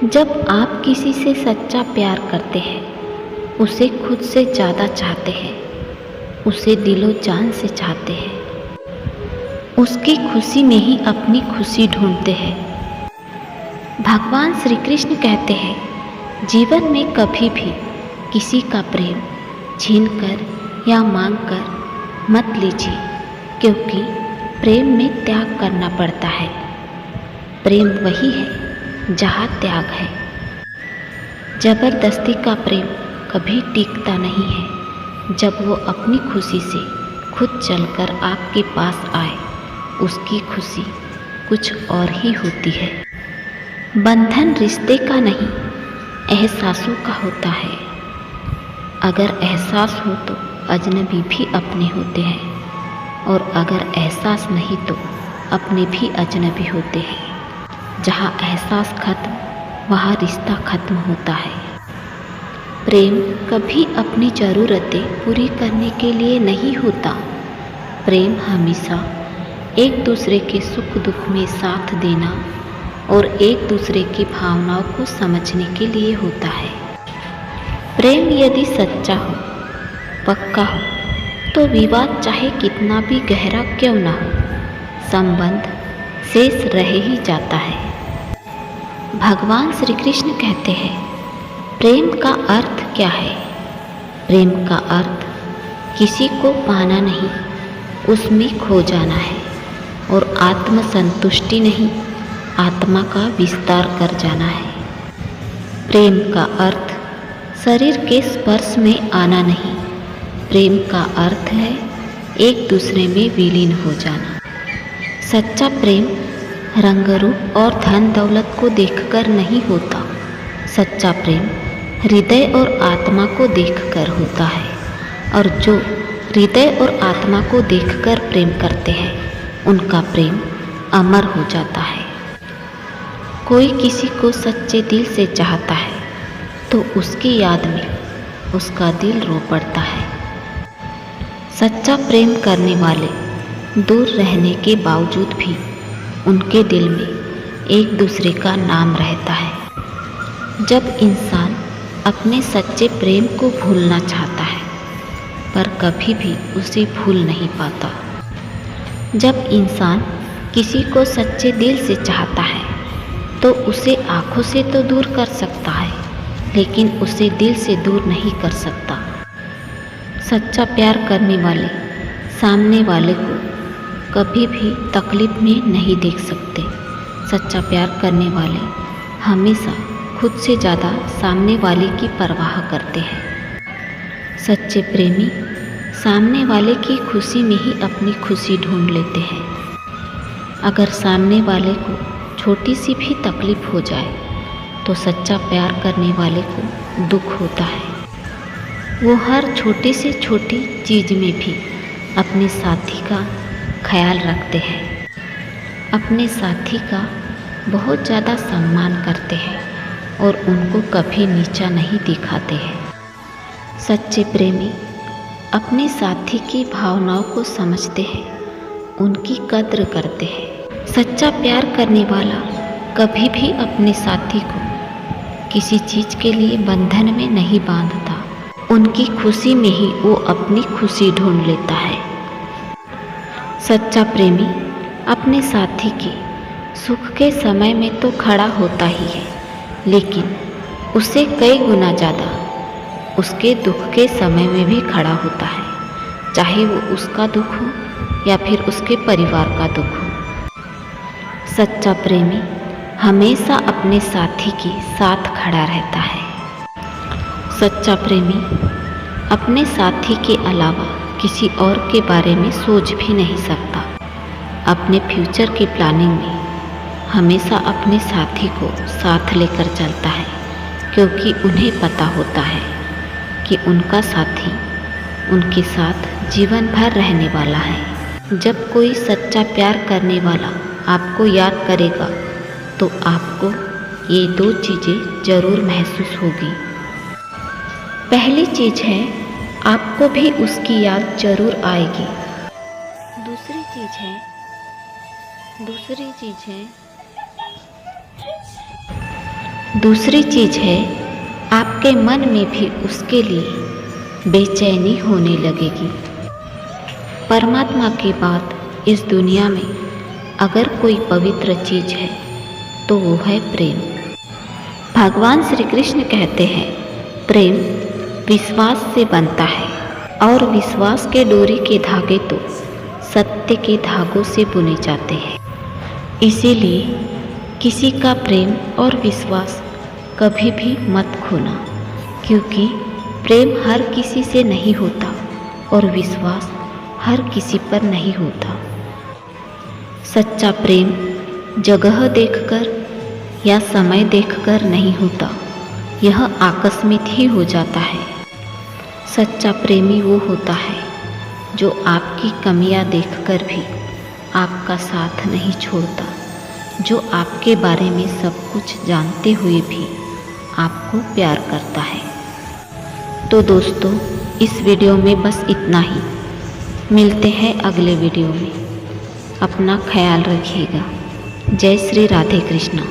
जब आप किसी से सच्चा प्यार करते हैं, उसे खुद से ज़्यादा चाहते हैं, उसे दिलो जान से चाहते हैं, उसकी खुशी में ही अपनी खुशी ढूंढते हैं। भगवान श्री कृष्ण कहते हैं, जीवन में कभी भी किसी का प्रेम छीन कर या मांग कर मत लीजिए, क्योंकि प्रेम में त्याग करना पड़ता है। प्रेम वही है जहाँ त्याग है। जबरदस्ती का प्रेम कभी टिकता नहीं है। जब वो अपनी खुशी से खुद चलकर आपके पास आए, उसकी खुशी कुछ और ही होती है। बंधन रिश्ते का नहीं, एहसासों का होता है। अगर एहसास हो तो अजनबी भी अपने होते हैं, और अगर एहसास नहीं तो अपने भी अजनबी होते हैं। जहाँ एहसास खत्म, वहाँ रिश्ता खत्म होता है। प्रेम कभी अपनी ज़रूरतें पूरी करने के लिए नहीं होता। प्रेम हमेशा एक दूसरे के सुख दुख में साथ देना और एक दूसरे की भावनाओं को समझने के लिए होता है। प्रेम यदि सच्चा हो, पक्का हो, तो विवाद चाहे कितना भी गहरा क्यों न हो, संबंध शेष रह ही जाता है। भगवान श्री कृष्ण कहते हैं, प्रेम का अर्थ क्या है? प्रेम का अर्थ किसी को पाना नहीं, उसमें खो जाना है। और आत्मसंतुष्टि नहीं, आत्मा का विस्तार कर जाना है। प्रेम का अर्थ शरीर के स्पर्श में आना नहीं, प्रेम का अर्थ है एक दूसरे में विलीन हो जाना। सच्चा प्रेम रंग रूप और धन दौलत को देखकर नहीं होता। सच्चा प्रेम हृदय और आत्मा को देखकर होता है। और जो हृदय और आत्मा को देखकर प्रेम करते हैं, उनका प्रेम अमर हो जाता है। कोई किसी को सच्चे दिल से चाहता है तो उसकी याद में उसका दिल रो पड़ता है। सच्चा प्रेम करने वाले दूर रहने के बावजूद भी उनके दिल में एक दूसरे का नाम रहता है। जब इंसान अपने सच्चे प्रेम को भूलना चाहता है, पर कभी भी उसे भूल नहीं पाता। जब इंसान किसी को सच्चे दिल से चाहता है, तो उसे आँखों से तो दूर कर सकता है, लेकिन उसे दिल से दूर नहीं कर सकता। सच्चा प्यार करने वाले सामने वाले को कभी भी तकलीफ में नहीं देख सकते। सच्चा प्यार करने वाले हमेशा खुद से ज़्यादा सामने वाले की परवाह करते हैं। सच्चे प्रेमी सामने वाले की खुशी में ही अपनी खुशी ढूंढ लेते हैं। अगर सामने वाले को छोटी सी भी तकलीफ हो जाए, तो सच्चा प्यार करने वाले को दुख होता है। वो हर छोटी से छोटी चीज़ में भी अपने साथी का ख्याल रखते हैं, अपने साथी का बहुत ज़्यादा सम्मान करते हैं और उनको कभी नीचा नहीं दिखाते हैं। सच्चे प्रेमी अपने साथी की भावनाओं को समझते हैं, उनकी कद्र करते हैं। सच्चा प्यार करने वाला कभी भी अपने साथी को किसी चीज़ के लिए बंधन में नहीं बांधता। उनकी खुशी में ही वो अपनी खुशी ढूंढ लेता है। सच्चा प्रेमी अपने साथी के सुख के समय में तो खड़ा होता ही है, लेकिन उससे कई गुना ज़्यादा उसके दुख के समय में भी खड़ा होता है, चाहे वो उसका दुख हो या फिर उसके परिवार का दुख हो। सच्चा प्रेमी हमेशा अपने साथी के साथ खड़ा रहता है। सच्चा प्रेमी अपने साथी के अलावा किसी और के बारे में सोच भी नहीं सकता। अपने फ्यूचर की प्लानिंग में हमेशा अपने साथी को साथ लेकर चलता है, क्योंकि उन्हें पता होता है कि उनका साथी उनके साथ जीवन भर रहने वाला है। जब कोई सच्चा प्यार करने वाला आपको याद करेगा, तो आपको ये दो चीज़ें ज़रूर महसूस होगी। पहली चीज़ है, आपको भी उसकी याद ज़रूर आएगी। दूसरी चीज़ है दूसरी चीज़ है, आपके मन में भी उसके लिए बेचैनी होने लगेगी। परमात्मा के बाद इस दुनिया में अगर कोई पवित्र चीज़ है तो वो है प्रेम। भगवान श्री कृष्ण कहते हैं, प्रेम विश्वास से बनता है और विश्वास के डोरी के धागे तो सत्य के धागों से बुने जाते हैं। इसीलिए किसी का प्रेम और विश्वास कभी भी मत खोना, क्योंकि प्रेम हर किसी से नहीं होता और विश्वास हर किसी पर नहीं होता। सच्चा प्रेम जगह देखकर या समय देखकर नहीं होता, यह आकस्मिक ही हो जाता है। सच्चा प्रेमी वो होता है जो आपकी कमियां देखकर भी आपका साथ नहीं छोड़ता, जो आपके बारे में सब कुछ जानते हुए भी आपको प्यार करता है। तो दोस्तों, इस वीडियो में बस इतना ही। मिलते हैं अगले वीडियो में। अपना ख्याल रखिएगा। जय श्री राधे कृष्णा।